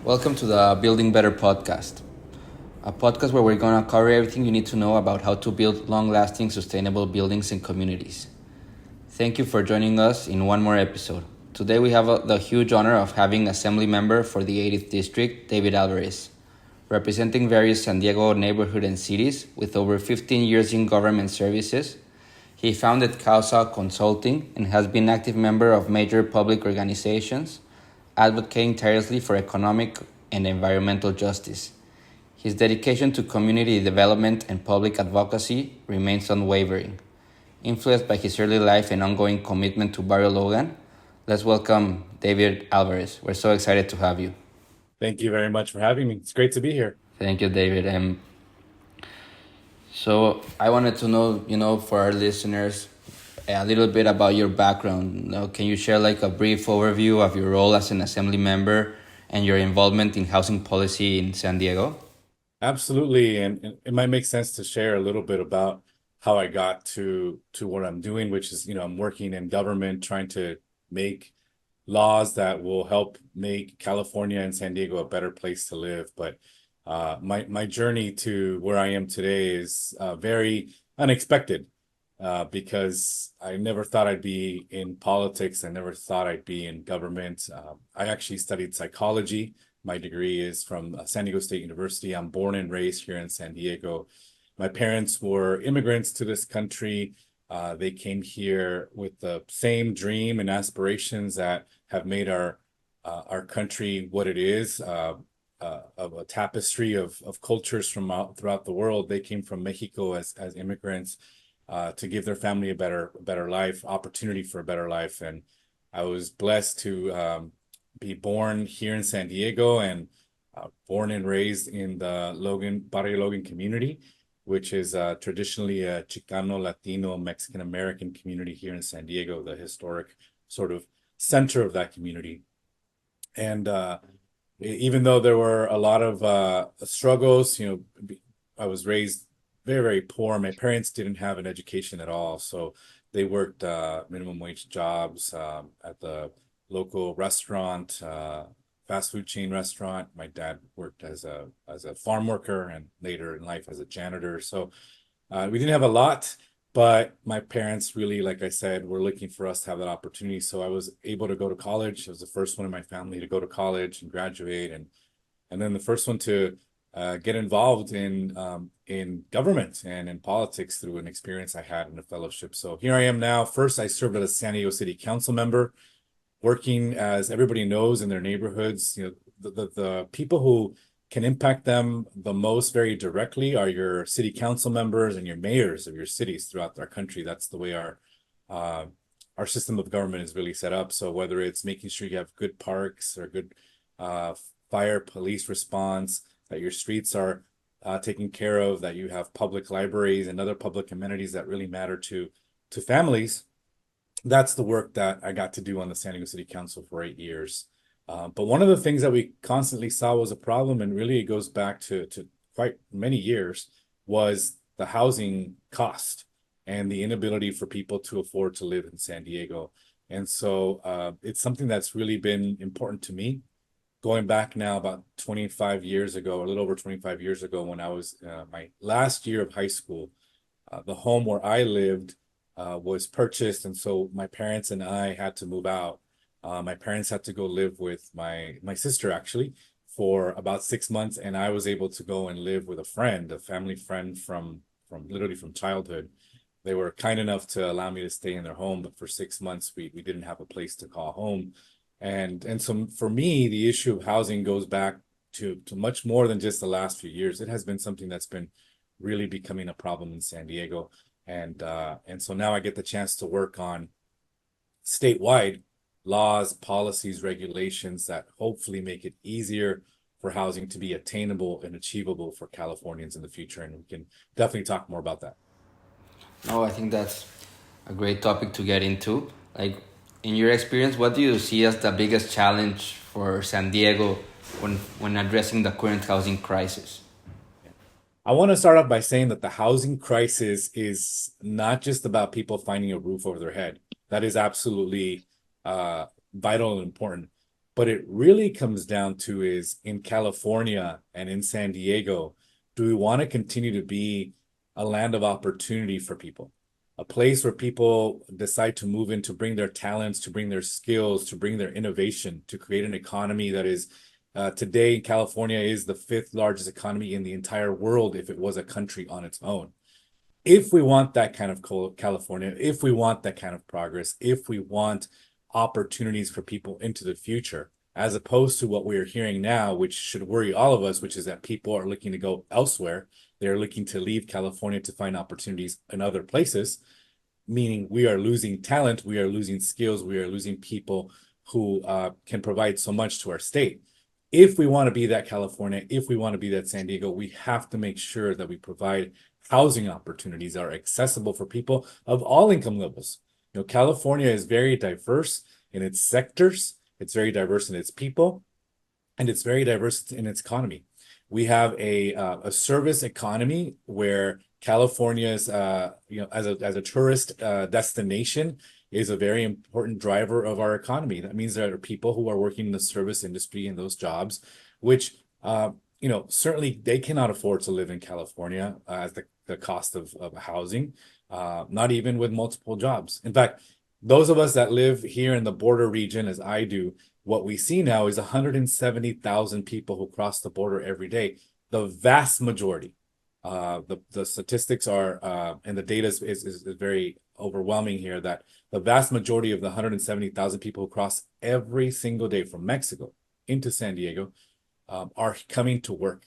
Welcome to the Building Better podcast, a podcast where we're going to cover everything you need to know about how to build long lasting, sustainable buildings and communities. Thank you for joining us in one more episode. Today we have the huge honor of having Assembly Member for the 80th District, David Alvarez. Representing various San Diego neighborhoods and cities with over 15 years in government services, he founded Causa Consulting and has been active member of major public organizations, advocating tirelessly for economic and environmental justice. His dedication to community development and public advocacy remains unwavering. Influenced by his early life and ongoing commitment to Barrio Logan, let's welcome David Alvarez. We're so excited to have you. Thank you very much for having me. It's great to be here. Thank you, David. So I wanted to know, for our listeners, a little bit about your background. Can you share like a brief overview of your role as an assembly member and your involvement in housing policy in San Diego? Absolutely. And it might make sense to share a little bit about how I got to what I'm doing, which is, I'm working in government, trying to make laws that will help make California and San Diego a better place to live. But my journey to where I am today is very unexpected because I never thought I'd be in politics. I never thought I'd be in government. I actually studied psychology. My degree is from San Diego State University. I'm born and raised here in San Diego. My parents were immigrants to this country. They came here with the same dream and aspirations that have made our country what it is, of a tapestry of cultures from throughout the world. They came from Mexico as immigrants to give their family a better life, opportunity for a better life. And I was blessed to be born here in San Diego and born and raised in the Barrio Logan community, which is traditionally a Chicano, Latino, Mexican American community here in San Diego, the historic sort of center of that community. And even though there were a lot of struggles, I was raised very, very poor. My parents didn't have an education at all. So they worked minimum wage jobs at the local restaurant, fast food chain restaurant. My dad worked as a farm worker and later in life as a janitor. So we didn't have a lot, but my parents really, like I said, were looking for us to have that opportunity. So I was able to go to college. I was the first one in my family to go to college and graduate, and then the first one to get involved in government and in politics through an experience I had in a fellowship. So here I am now. First, I served as a San Diego City Council member, working, as everybody knows, in their neighborhoods. The people who can impact them the most very directly are your city council members and your mayors of your cities throughout our country. That's the way our system of government is really set up. So whether it's making sure you have good parks or good fire police response, that your streets are taken care of, that you have public libraries and other public amenities that really matter to families. That's the work that I got to do on the San Diego City Council for 8 years. But one of the things that we constantly saw was a problem, and really it goes back to quite many years, was the housing cost and the inability for people to afford to live in San Diego. And so it's something that's really been important to me. Going back now about 25 years ago, a little over 25 years ago, when I was my last year of high school, the home where I lived was purchased. And so my parents and I had to move out. My parents had to go live with my sister, actually, for about 6 months. And I was able to go and live with a family friend from literally from childhood. They were kind enough to allow me to stay in their home, but for 6 months, we didn't have a place to call home. And so for me, the issue of housing goes back to much more than just the last few years. It has been something that's been really becoming a problem in San Diego. And so now I get the chance to work on statewide laws, policies, regulations that hopefully make it easier for housing to be attainable and achievable for Californians in the future. And we can definitely talk more about that. No, I think that's a great topic to get into. Like, in your experience, what do you see as the biggest challenge for San Diego when addressing the current housing crisis? I want to start off by saying that the housing crisis is not just about people finding a roof over their head. That is absolutely vital and important. But it really comes down to is in California and in San Diego, do we want to continue to be a land of opportunity for people? A place where people decide to move in to bring their talents, to bring their skills, to bring their innovation, to create an economy that is today, California is the fifth largest economy in the entire world if it was a country on its own. If we want that kind of California, if we want that kind of progress, if we want opportunities for people into the future, as opposed to what we are hearing now, which should worry all of us, which is that people are looking to go elsewhere. They're looking to leave California to find opportunities in other places, meaning we are losing talent, we are losing skills, we are losing people who can provide so much to our state. If we want to be that California, if we want to be that San Diego, we have to make sure that we provide housing opportunities that are accessible for people of all income levels. California is very diverse in its sectors, it's very diverse in its people, and it's very diverse in its economy. We have a service economy where California's as a tourist destination is a very important driver of our economy. That means there are people who are working in the service industry in those jobs, which certainly they cannot afford to live in California as the cost of housing, not even with multiple jobs. In fact, those of us that live here in the border region, as I do, what we see now is 170,000 people who cross the border every day. The vast majority, the statistics are, and the data is very overwhelming here, that the vast majority of the 170,000 people who cross every single day from Mexico into San Diego are coming to work.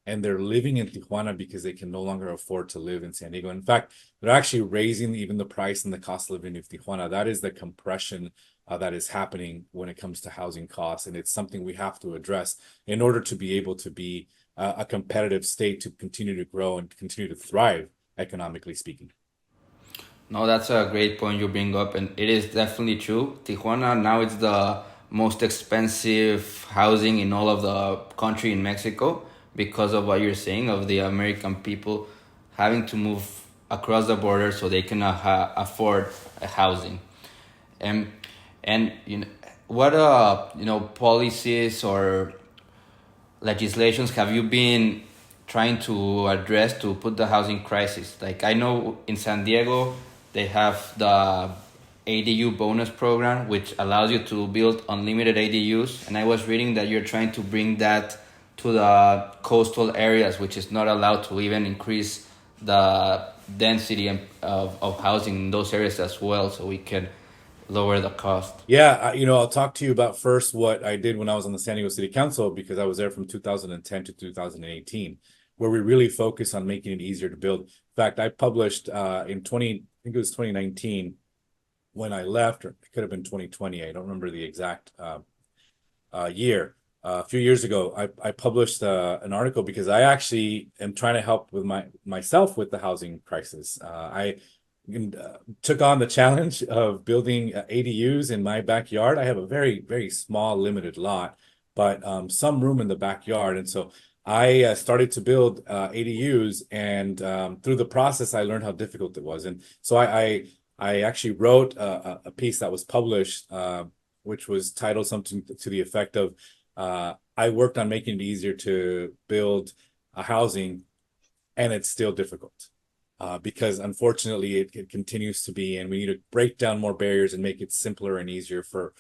And they're living in Tijuana because they can no longer afford to live in San Diego. In fact, they're actually raising even the price and the cost of living of Tijuana. That is the compression that is happening when it comes to housing costs. And it's something we have to address in order to be able to be a competitive state to continue to grow and continue to thrive, economically speaking. No, that's a great point you bring up, and it is definitely true. Tijuana now it's the most expensive housing in all of the country in Mexico because of what you're saying of the American people having to move across the border so they can afford a housing. And what policies or legislations have you been trying to address to put the housing crisis? Like I know in San Diego they have the ADU bonus program, which allows you to build unlimited ADUs. And I was reading that you're trying to bring that to the coastal areas, which is not allowed to even increase the density of housing in those areas as well, so we can lower the cost. Yeah, I'll talk to you about first what I did when I was on the San Diego City Council, because I was there from 2010 to 2018, where we really focused on making it easier to build. In fact, I published in 20, I think it was 2019 when I left, or it could have been 2020. I don't remember the exact year. A few years ago, I published an article because I actually am trying to help with myself with the housing crisis. I took on the challenge of building ADUs in my backyard. I have a very, very small, limited lot, but some room in the backyard. And so I started to build ADUs, and through the process, I learned how difficult it was. And so I actually wrote a piece that was published, which was titled something to the effect of, I worked on making it easier to build a housing, and it's still difficult. Because unfortunately it continues to be, and we need to break down more barriers and make it simpler and easier for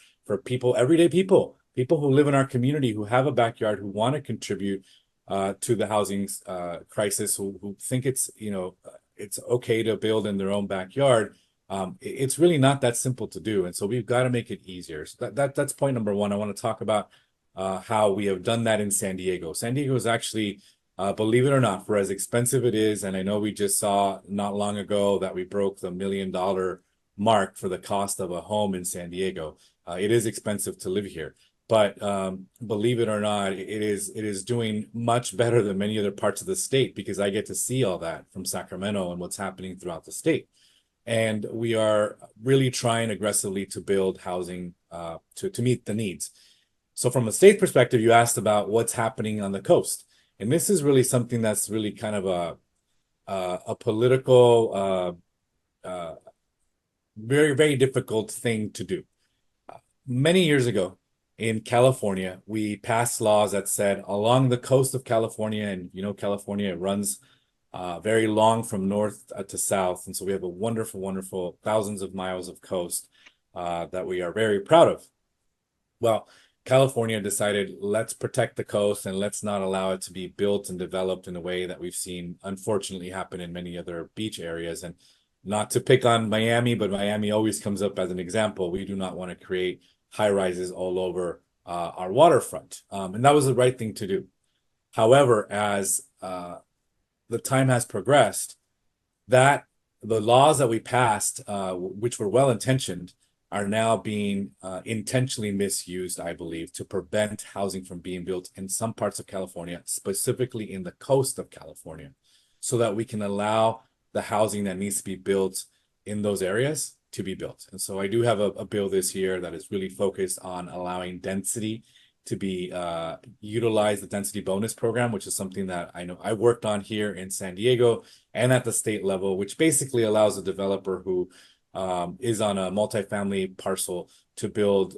people, everyday people who live in our community, who have a backyard, who want to contribute to the housing crisis, who think it's it's okay to build in their own backyard. It's really not that simple to do, and so we've got to make it easier. So that's point number one. I want to talk about how we have done that in San Diego. San Diego is actually, believe it or not, for as expensive it is, and I know we just saw not long ago that we broke the $1 million mark for the cost of a home in San Diego. It is expensive to live here, but believe it or not, it is doing much better than many other parts of the state, because I get to see all that from Sacramento and what's happening throughout the state. And we are really trying aggressively to build housing to meet the needs. So from a state perspective, you asked about what's happening on the coast. And this is really something that's really kind of a political, very, very difficult thing to do. Many years ago, in California, we passed laws that said along the coast of California, and California, it runs very long from north to south. And so we have a wonderful, wonderful thousands of miles of coast that we are very proud of. Well, California decided, let's protect the coast and let's not allow it to be built and developed in a way that we've seen, unfortunately, happen in many other beach areas. And not to pick on Miami, but Miami always comes up as an example. We do not want to create high rises all over our waterfront. And that was the right thing to do. However, as the time has progressed, that the laws that we passed, which were well intentioned, are now being intentionally misused, I believe, to prevent housing from being built in some parts of California, specifically in the coast of California, so that we can allow the housing that needs to be built in those areas to be built. And so I do have a bill this year that is really focused on allowing density to be utilize the density bonus program, which is something that I know I worked on here in San Diego and at the state level, which basically allows a developer who is on a multifamily parcel to build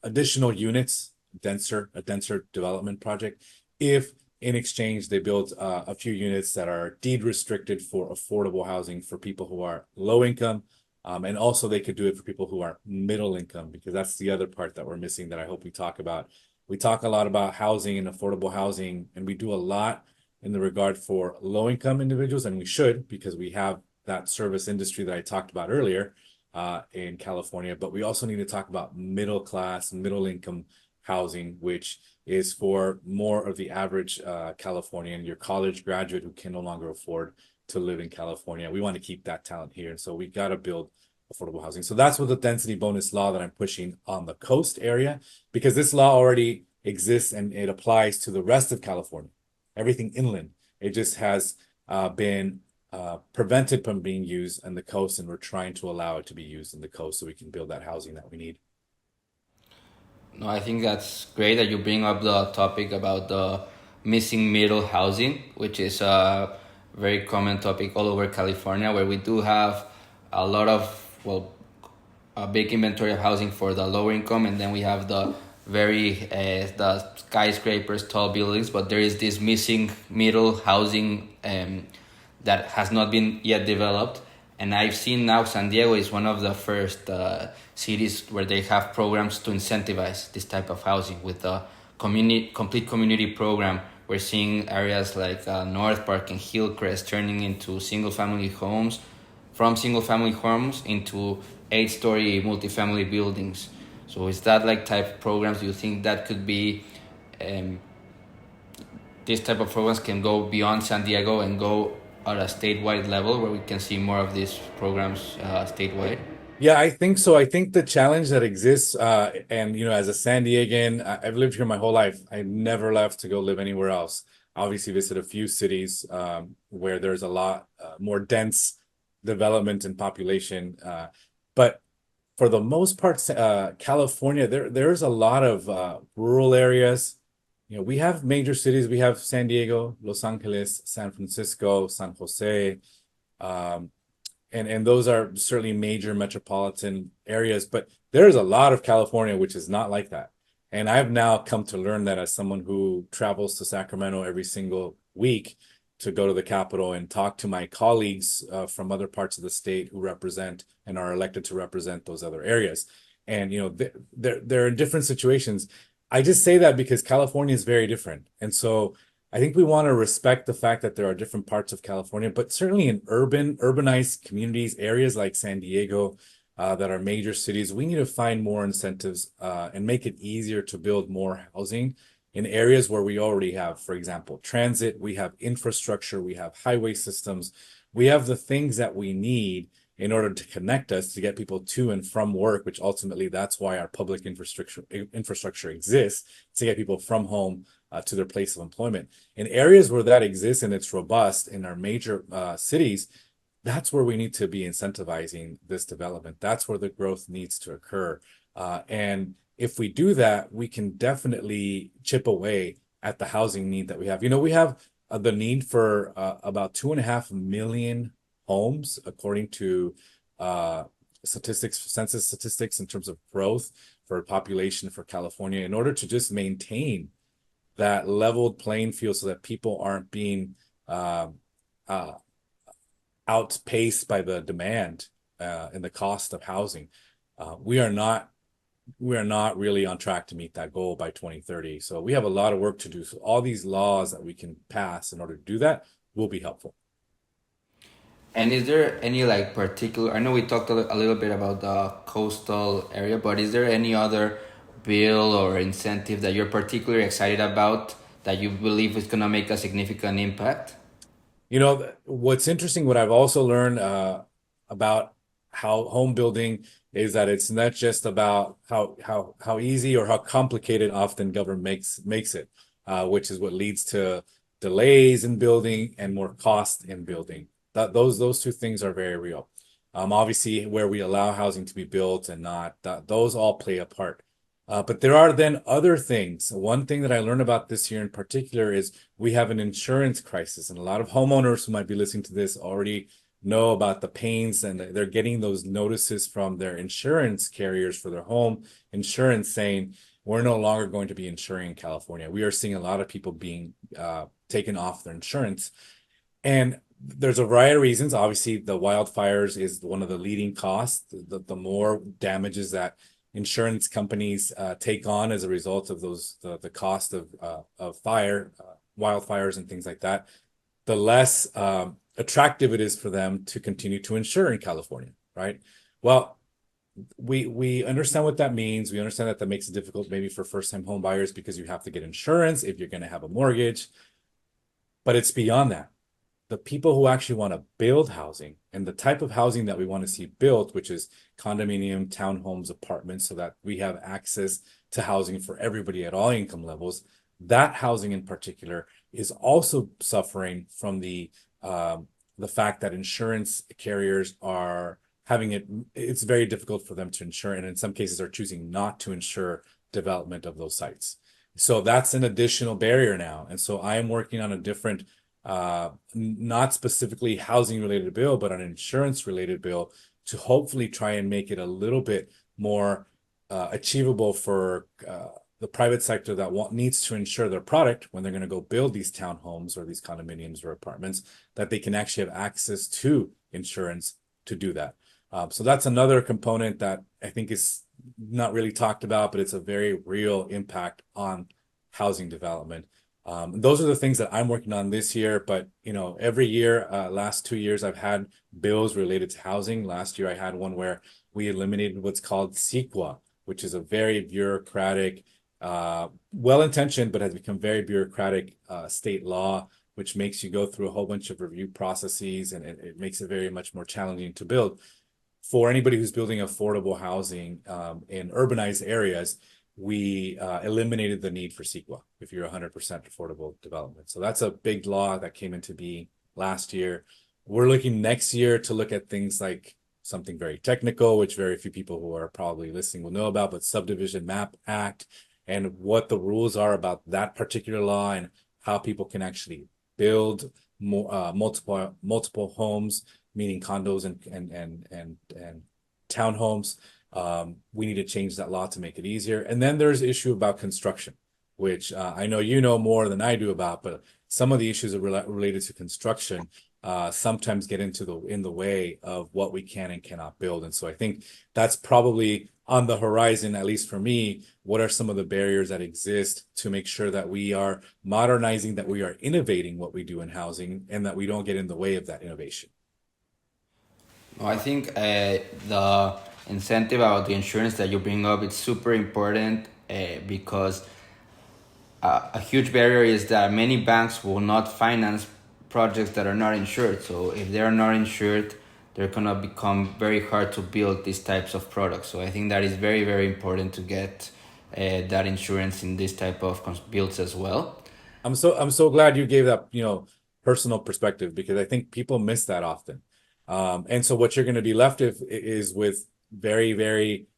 additional units, a denser development project, if in exchange they build a few units that are deed restricted for affordable housing for people who are low income. And also they could do it for people who are middle income, because that's the other part that we're missing that I hope we talk about. We talk a lot about housing and affordable housing, and we do a lot in the regard for low income individuals, and we should, because we have that service industry that I talked about earlier in California. But we also need to talk about middle class, middle income housing, which is for more of the average Californian, your college graduate who can no longer afford to live in California. We want to keep that talent here. And so we got to build affordable housing. So that's what the density bonus law that I'm pushing on the coast area, because this law already exists and it applies to the rest of California, everything inland. It just has been prevented from being used on the coast, and we're trying to allow it to be used in the coast so we can build that housing that we need. No, I think that's great that you bring up the topic about the missing middle housing, which is a very common topic all over California, where we do have a lot of, well, a big inventory of housing for the lower income, and then we have the the skyscrapers, tall buildings, but there is this missing middle housing that has not been yet developed. And I've seen now San Diego is one of the first cities where they have programs to incentivize this type of housing with the complete community program. We're seeing areas like North Park and Hillcrest turning into single-family homes, from single-family homes into 8-story multifamily buildings. So is that like type of programs? Do you think that could be this type of programs can go beyond San Diego and go at a statewide level, where we can see more of these programs statewide? Yeah, I think so. I think the challenge that exists, and as a San Diegan, I've lived here my whole life. I never left to go live anywhere else. Obviously, visit a few cities where there's a lot more dense development and population. But for the most part, California, there's a lot of rural areas. We have major cities. We have San Diego, Los Angeles, San Francisco, San Jose, and those are certainly major metropolitan areas. But there's a lot of California which is not like that. And I've now come to learn that as someone who travels to Sacramento every single week to go to the Capitol and talk to my colleagues from other parts of the state who represent and are elected to represent those other areas. And they're in different situations. I just say that because California is very different. And so I think we want to respect the fact that there are different parts of California, but certainly in urbanized communities, areas like San Diego, that are major cities, we need to find more incentives and make it easier to build more housing in areas where we already have, for example, transit, we have infrastructure, we have highway systems, we have the things that we need in order to connect us to get people to and from work, which ultimately that's why our public infrastructure exists, to get people from home to their place of employment. In areas where that exists and it's robust in our major cities, that's where we need to be incentivizing this development. That's where the growth needs to occur. And if we do that, we can definitely chip away at the housing need that we have. We have the need for about 2.5 million homes, according to census statistics in terms of growth for population for California in order to just maintain that leveled playing field so that people aren't being uh, uh, outpaced by the demand and the cost of housing. We are not really on track to meet that goal by 2030. So we have a lot of work to do. So all these laws that we can pass in order to do that will be helpful. And is there any like particular? I know we talked a little bit about the coastal area, but is there any other bill or incentive that you're particularly excited about that you believe is gonna make a significant impact? You know, what's interesting, what I've also learned about how home building is that it's not just about how easy or how complicated often government makes it, which is what leads to delays in building and more cost in building. Those two things are very real. Obviously, where we allow housing to be built and not, those all play a part. But there are then other things. One thing that I learned about this year in particular is we have an insurance crisis, and a lot of homeowners who might be listening to this already know about the pains, and they're getting those notices from their insurance carriers for their home insurance saying, we're no longer going to be insuring in California. We are seeing a lot of people being taken off their insurance. And there's a variety of reasons. Obviously, the wildfires is one of the leading costs. The more damages that insurance companies take on as a result of the cost of wildfires and things like that, the less attractive it is for them to continue to insure in California, right? Well, we understand what that means. We understand that makes it difficult maybe for first-time home buyers because you have to get insurance if you're going to have a mortgage, but it's beyond that. The people who actually want to build housing and the type of housing that we want to see built, which is condominium, townhomes, apartments, so that we have access to housing for everybody at all income levels, that housing in particular is also suffering from the fact that insurance carriers are having it's very difficult for them to insure, and in some cases are choosing not to insure development of those sites. So that's an additional barrier now. And so I am working on a different not specifically housing related bill, but an insurance related bill to hopefully try and make it a little bit more achievable for the private sector that needs to insure their product when they're going to go build these townhomes or these condominiums or apartments, that they can actually have access to insurance to do that. So that's another component that I think is not really talked about, but it's a very real impact on housing development. Those are the things that I'm working on this year, but every year, last 2 years, I've had bills related to housing. Last year, I had one where we eliminated what's called CEQA, which is a very bureaucratic, well-intentioned, but has become very bureaucratic state law, which makes you go through a whole bunch of review processes, and it makes it very much more challenging to build. For anybody who's building affordable housing in urbanized areas, we eliminated the need for CEQA if you're 100% affordable development. So that's a big law that came into being last year. We're looking next year to look at things like something very technical, which very few people who are probably listening will know about, but Subdivision Map Act, and what the rules are about that particular law and how people can actually build multiple homes, meaning condos and townhomes. We need to change that law to make it easier. And then there's the issue about construction, which I know you know more than I do about, but some of the issues related to construction sometimes get in the way of what we can and cannot build. And so I think that's probably on the horizon, at least for me. What are some of the barriers that exist to make sure that we are modernizing, that we are innovating what we do in housing, and that we don't get in the way of that innovation? No, I think the incentive about the insurance that you bring up is super important because a huge barrier is that many banks will not finance projects that are not insured. So if they are not insured, they're gonna become very hard to build these types of products. So I think that is very, very important to get that insurance in this type of builds as well. I'm so glad you gave that personal perspective, because I think people miss that often. And so what you're going to be left with is with very, very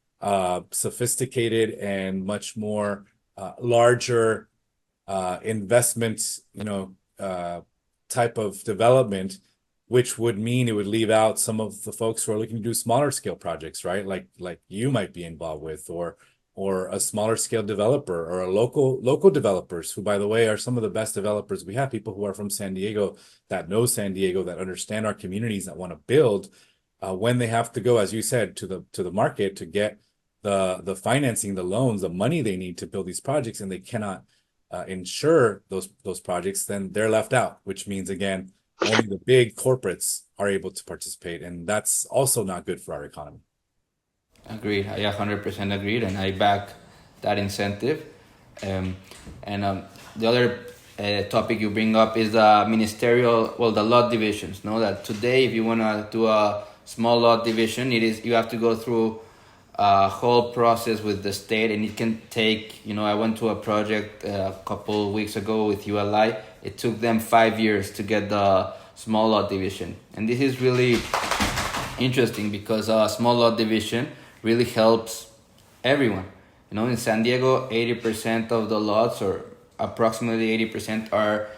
sophisticated and much more larger investments, type of development which would mean it would leave out some of the folks who are looking to do smaller scale projects, right? Like you might be involved with, or a smaller scale developer, or a local developers, who, by the way, are some of the best developers we have. People who are from San Diego, that know San Diego, that understand our communities, that want to build. When they have to go, as you said, to the market to get the financing, the loans, the money they need to build these projects, and they cannot insure those projects, then they're left out, which means, again, only the big corporates are able to participate, and that's also not good for our economy. Agreed. I 100% agreed, and I back that incentive. Um, and the other topic you bring up is the ministerial, well, the lot divisions. Know that today, if you want to do a small lot division, you have to go through a whole process with the state, and it can take. I went to a project a couple weeks ago with ULI. It took them 5 years to get the small lot division, and this is really interesting because a small lot division really helps everyone. In San Diego, 80% of the lots, or approximately 80%, are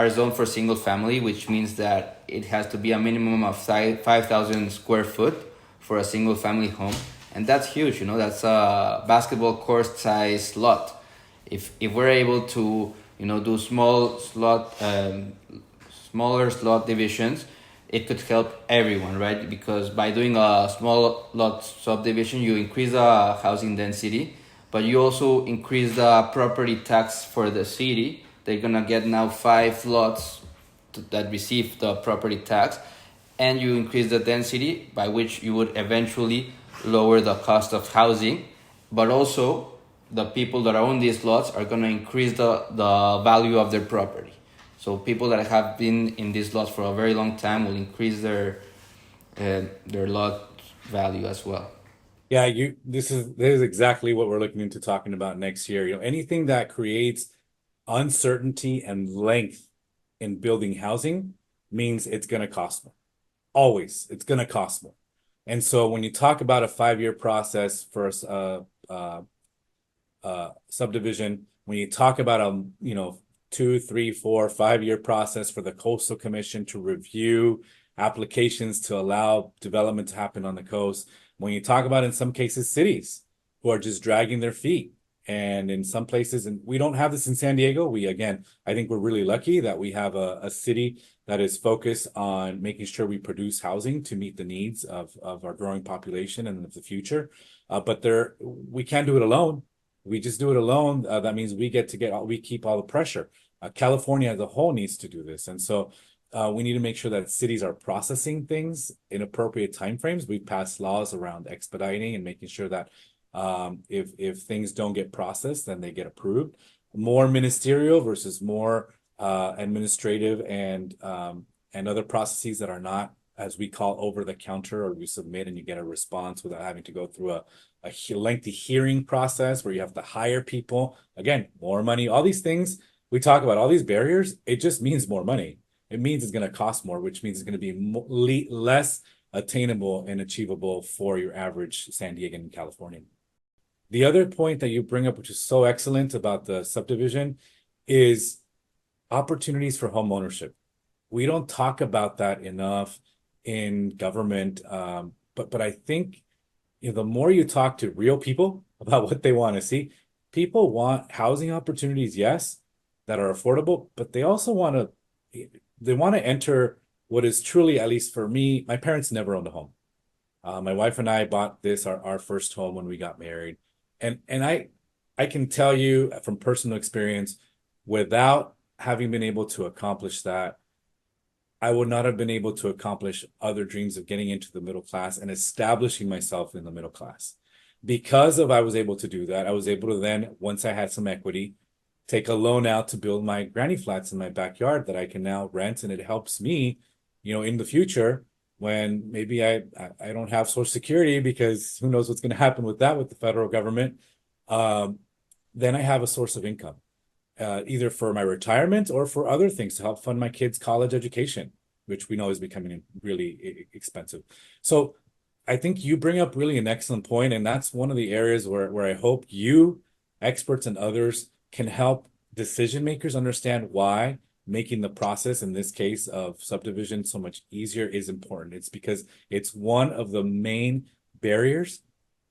zoned for single family, which means that it has to be a minimum of 5,000 square foot for a single family home, and that's huge. That's a basketball court size lot. If we're able to do smaller slot divisions, it could help everyone, right? Because by doing a small lot subdivision, you increase the housing density, but you also increase the property tax for the city. They're gonna get now 5 lots that receive the property tax, and you increase the density, by which you would eventually lower the cost of housing, but also the people that own these lots are gonna increase the value of their property. So people that have been in these lots for a very long time will increase their lot value as well. Yeah, this is exactly what we're looking into talking about next year. Anything that creates uncertainty and length in building housing means it's going to cost more. Always, it's going to cost more. And so when you talk about a 5-year process for subdivision, when you talk about a 2, 3, 4, 5-year process for the Coastal Commission to review applications to allow development to happen on the coast, when you talk about, in some cases, cities who are just dragging their feet, and in some places, and we don't have this in San Diego. I think we're really lucky that we have a city that is focused on making sure we produce housing to meet the needs of our growing population and of the future. But we can't do it alone. We just do it alone. That means we keep all the pressure. California as a whole needs to do this. And so we need to make sure that cities are processing things in appropriate timeframes. We've passed laws around expediting and making sure that if things don't get processed, then they get approved. More ministerial versus more administrative and other processes that are not, as we call, over the counter, or you submit and you get a response without having to go through a lengthy hearing process where you have to hire people. Again, more money, all these things we talk about, all these barriers, it just means more money. It means it's going to cost more, which means it's going to be less attainable and achievable for your average San Diegan and Californian. The other point that you bring up, which is so excellent about the subdivision, is opportunities for home ownership. We don't talk about that enough in government, but I think the more you talk to real people about what they want to see, people want housing opportunities, yes, that are affordable, but they also want to enter what is truly, at least for me, my parents never owned a home. My wife and I bought our first home when we got married. And I can tell you from personal experience, without having been able to accomplish that, I would not have been able to accomplish other dreams of getting into the middle class and establishing myself in the middle class. Because I was able to do that, I was able to then, once I had some equity, take a loan out to build my granny flats in my backyard that I can now rent, and it helps me, in the future when maybe I don't have Social Security, because who knows what's going to happen with the federal government. Then I have a source of income, either for my retirement or for other things to help fund my kids' college education, which we know is becoming really expensive. So I think you bring up really an excellent point, and that's one of the areas where I hope you, experts and others, can help decision makers understand why making the process, in this case of subdivision, so much easier is important. It's because it's one of the main barriers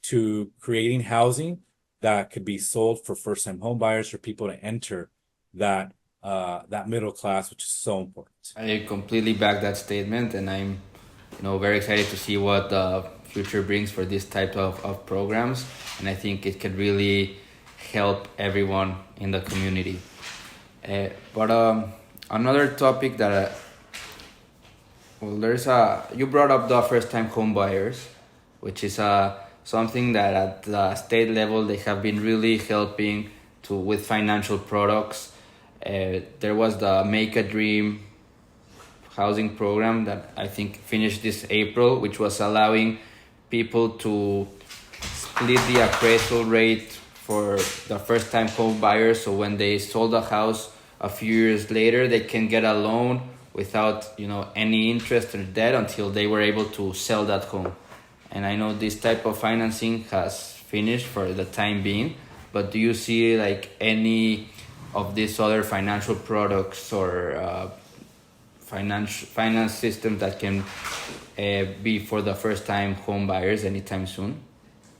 to creating housing that could be sold for first-time home buyers, for people to enter that middle class, which is so important. I completely back that statement, and I'm, very excited to see what the future brings for this type of programs. And I think it could really help everyone in the community. But another topic that, you brought up the first-time home buyers, which is something that at the state level they have been really helping to with financial products. There was the Make a Dream housing program that I think finished this April, which was allowing people to split the appraisal rate for the first time home buyers. So when they sold a house a few years later, they can get a loan without any interest or debt until they were able to sell that home. And I know this type of financing has finished for the time being, but do you see like any of these other financial products or finance systems that can be for the first time home buyers anytime soon?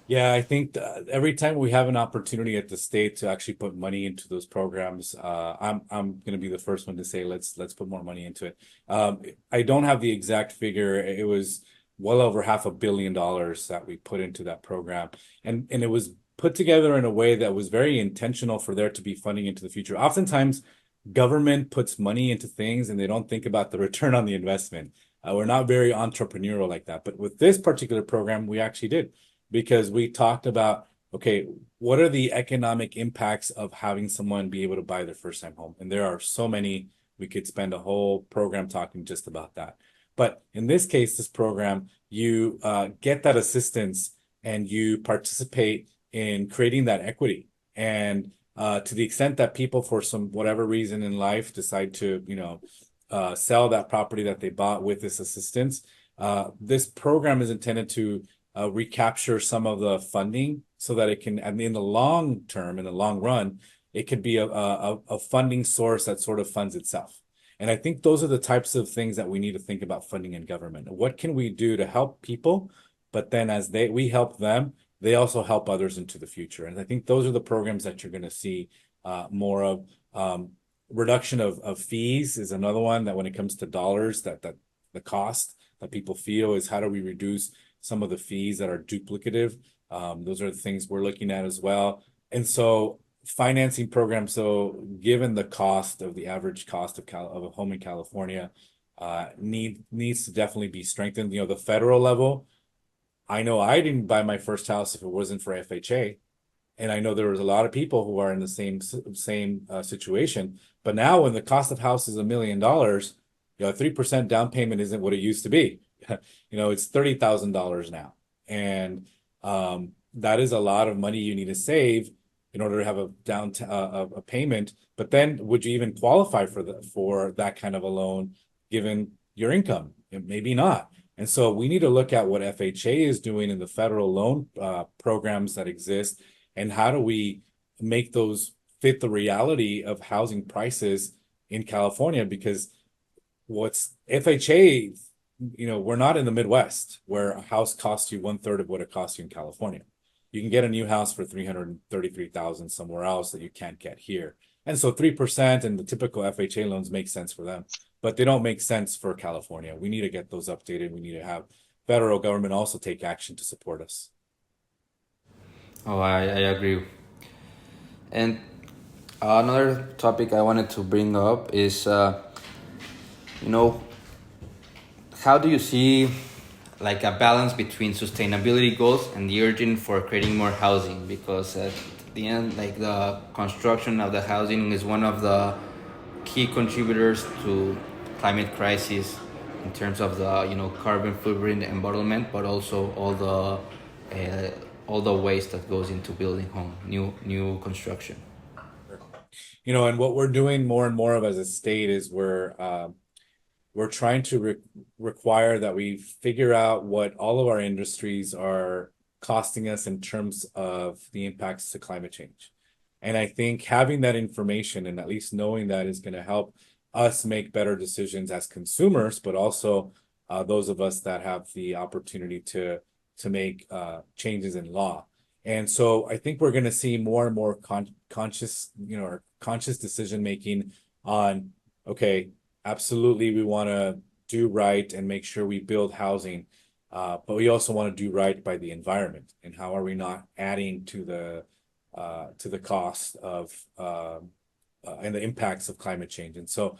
Yeah, I think every time we have an opportunity at the state to actually put money into those programs, I'm going to be the first one to say let's put more money into it. I don't have the exact figure. It was well over $500 million that we put into that program, and it was put together in a way that was very intentional for there to be funding into the future. Oftentimes, government puts money into things and they don't think about the return on the investment. We're not very entrepreneurial like that, but with this particular program, we actually did. Because we talked about, okay, what are the economic impacts of having someone be able to buy their first time home? And there are so many, we could spend a whole program talking just about that. But in this case, this program, you get that assistance and you participate in creating that equity. And to the extent that people, for some whatever reason in life, decide to, sell that property that they bought with this assistance, this program is intended to recapture some of the funding so that it can, and in the long term, in the long run, it could be a funding source that sort of funds itself. And I think those are the types of things that we need to think about funding in government. What can we do to help people? But then as we help them, they also help others into the future. And I think those are the programs that you're going to see more of. Reduction of fees is another one that when it comes to dollars, that the cost that people feel is how do we reduce some of the fees that are duplicative. Those are the things we're looking at as well. And so financing programs, so given the cost of the average cost of a home in California, needs to definitely be strengthened. The federal level, I know I didn't buy my first house if it wasn't for FHA. And I know there was a lot of people who are in the same situation. But now when the cost of house is $1 million, 3% down payment isn't what it used to be. It's $30,000 now. And that is a lot of money you need to save in order to have a payment. But then would you even qualify for that kind of a loan given your income? Maybe not. And so we need to look at what FHA is doing in the federal loan programs that exist, and how do we make those fit the reality of housing prices in California? Because what's FHA, we're not in the Midwest where a house costs you 1/3 of what it costs you in California. You can get a new house for $333,000 somewhere else that you can't get here. And so 3% and the typical FHA loans make sense for them, but they don't make sense for California. We need to get those updated. We need to have federal government also take action to support us. Oh, I agree. And another topic I wanted to bring up is, how do you see like a balance between sustainability goals and the urging for creating more housing? Because at the end, like the construction of the housing is one of the key contributors to climate crisis in terms of the carbon footprint embottlement, but also all the waste that goes into building home, new construction. And what we're doing more and more of as a state is we're trying to require that we figure out what all of our industries are costing us in terms of the impacts to climate change. And I think having that information and at least knowing that is going to help us make better decisions as consumers, but also those of us that have the opportunity to make changes in law. And so I think we're going to see more and more conscious, or conscious decision making on, okay, absolutely, we want to do right and make sure we build housing, but we also want to do right by the environment. And how are we not adding to the cost of and the impacts of climate change? And so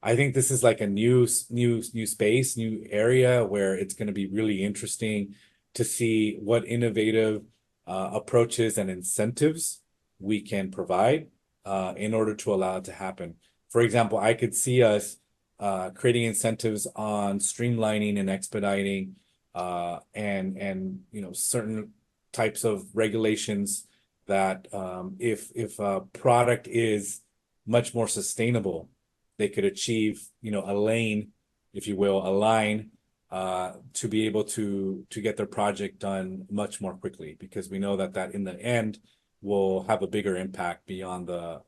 I think this is like a new space, new area where it's going to be really interesting to see what innovative approaches and incentives we can provide in order to allow it to happen. For example, I could see us creating incentives on streamlining and expediting and certain types of regulations that if a product is much more sustainable, they could achieve a lane, if you will, a line to be able to get their project done much more quickly, because we know that in the end will have a bigger impact beyond the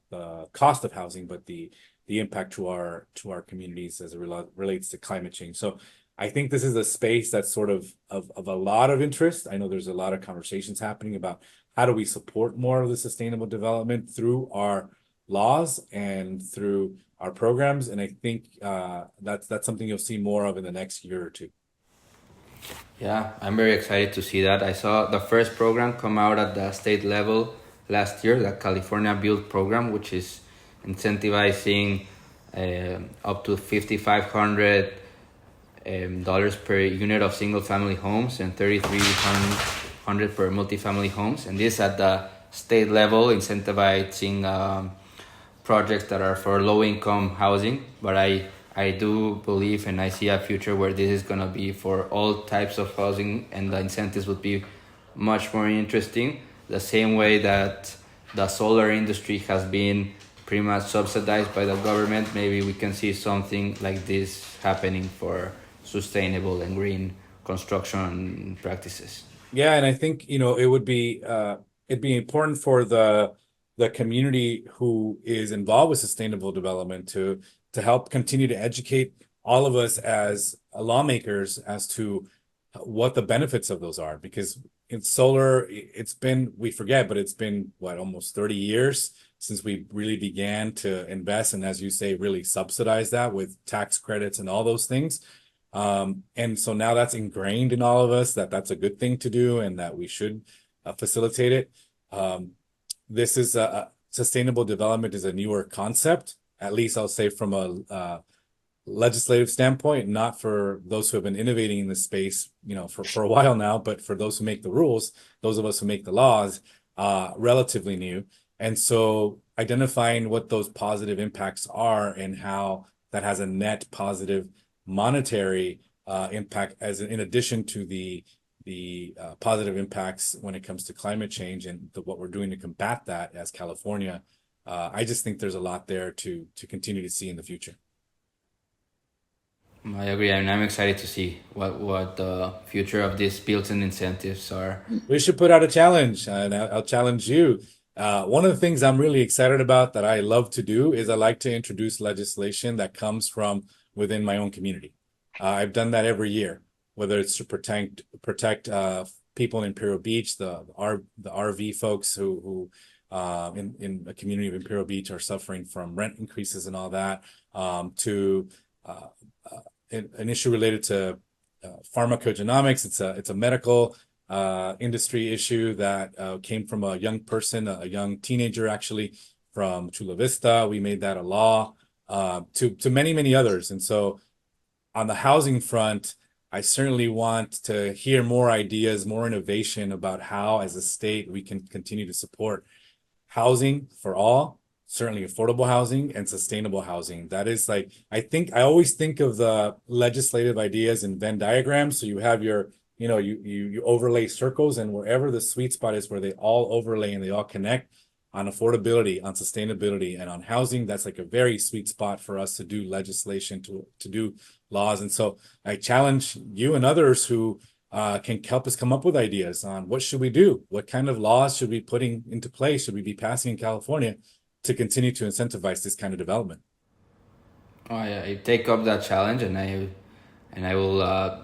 cost of housing, but the impact to our communities as it relates to climate change. So I think this is a space that's sort of a lot of interest. I know there's a lot of conversations happening about how do we support more of the sustainable development through our laws and through our programs. And I think that's something you'll see more of in the next year or two. Yeah, I'm very excited to see that. I saw the first program come out at the state level last year, the California Build program, which is incentivizing up to $5,500 dollars per unit of single family homes and $3,300 per multifamily homes. And this at the state level, incentivizing projects that are for low income housing. But I do believe and I see a future where this is going to be for all types of housing, and the incentives would be much more interesting. The same way that the solar industry has been pretty much subsidized by the government, maybe we can see something like this happening for sustainable and green construction practices. Yeah, and I think it would be it'd be important for the community who is involved with sustainable development to help continue to educate all of us as lawmakers as to what the benefits of those are. Because in solar, we forget, but it's been almost 30 years since we really began to invest, and as you say, really subsidize that with tax credits and all those things. And so now that's ingrained in all of us that that's a good thing to do and that we should facilitate it. This is sustainable development is a newer concept, at least I'll say from a legislative standpoint, not for those who have been innovating in this space, for a while now, but for those who make the rules, those of us who make the laws, relatively new. And so identifying what those positive impacts are and how that has a net positive monetary impact, as in addition to the positive impacts when it comes to climate change and what we're doing to combat that as California. I just think there's a lot there to continue to see in the future. I agree, and I'm excited to see what the future of these built-in incentives are. We should put out a challenge, and I'll challenge you. One of the things I'm really excited about that I love to do is I like to introduce legislation that comes from within my own community. I've done that every year, whether it's to protect people in Imperial Beach, the RV folks who in the community of Imperial Beach are suffering from rent increases and all that, to an issue related to pharmacogenomics. It's a medical industry issue that came from a young person, a young teenager actually from Chula Vista. We made that a law, to many others. And so on the housing front, I certainly want to hear more ideas, more innovation about how as a state we can continue to support housing for all, certainly affordable housing and sustainable housing. That is I always think of the legislative ideas in Venn diagrams. So you have your, you overlay circles, and wherever the sweet spot is where they all overlay and they all connect on affordability, on sustainability, and on housing, that's like a very sweet spot for us to do legislation, to do laws. And so I challenge you and others who can help us come up with ideas on what should we do? What kind of laws should we be putting into place? Should we be passing in California to continue to incentivize this kind of development? I take up that challenge, and I will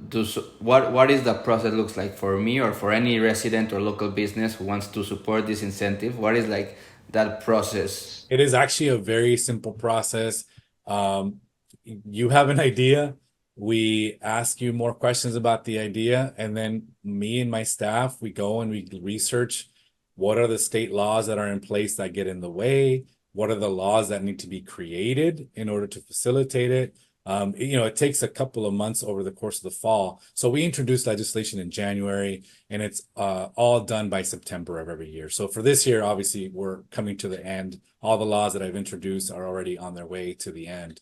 do so. What is the process looks like for me or for any resident or local business who wants to support this incentive? What is like that process? It is actually a very simple process. Um, you have an idea, we ask you more questions about the idea, and then me and my staff, we go and we research what are the state laws that are in place that get in the way, what are the laws that need to be created in order to facilitate it. It takes a couple of months over the course of the fall. So we introduced legislation in January, and it's all done by September of every year. So for this year, obviously, we're coming to the end. All the laws that I've introduced are already on their way to the end.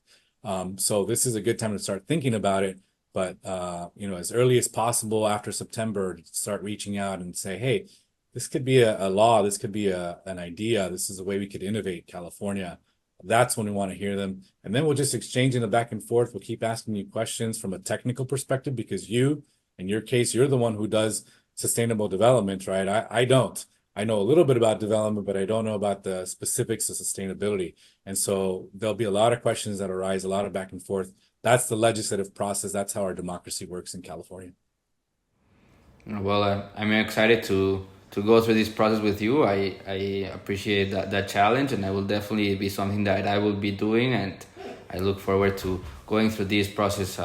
So this is a good time to start thinking about it. But as early as possible after September, start reaching out and say, hey, this could be a law, this could be an idea, this is a way we could innovate California. That's when we want to hear them. And then we'll just exchange in the back and forth. We'll keep asking you questions from a technical perspective, because you, in your case, you're the one who does sustainable development, right? I don't. I know a little bit about development, but I don't know about the specifics of sustainability. And so there'll be a lot of questions that arise, a lot of back and forth. That's the legislative process. That's how our democracy works in California. Well, I'm excited to go through this process with you. I appreciate that challenge, and I will definitely be something that I will be doing, and I look forward to going through this process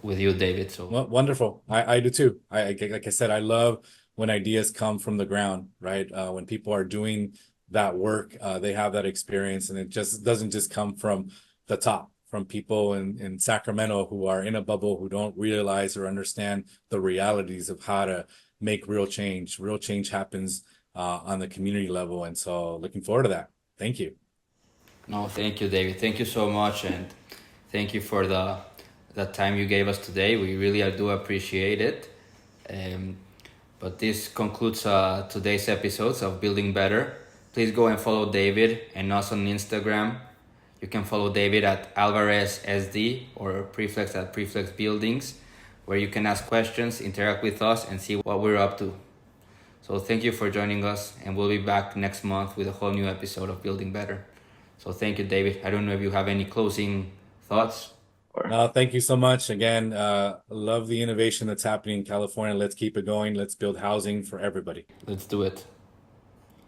with you, David. So Well, wonderful. I do too. Like I said, I love when ideas come from the ground, right? When people are doing that work, they have that experience, and it just doesn't just come from the top, from people in Sacramento who are in a bubble, who don't realize or understand the realities of how to make real change. Real change happens on the community level. And so looking forward to that. Thank you. no, thank you, David. Thank you so much, and thank you for the time you gave us today. We really do appreciate it. Um, but this concludes today's episodes of Building Better. Please go and follow David and us on Instagram. You can follow David at Alvarez SD or Preflex at Preflex Buildings, where you can ask questions, interact with us, and see what we're up to. So thank you for joining us, and we'll be back next month with a whole new episode of Building Better. So thank you, David. I don't know if you have any closing thoughts. No, thank you so much. Again, love the innovation that's happening in California. Let's keep it going. Let's build housing for everybody. Let's do it.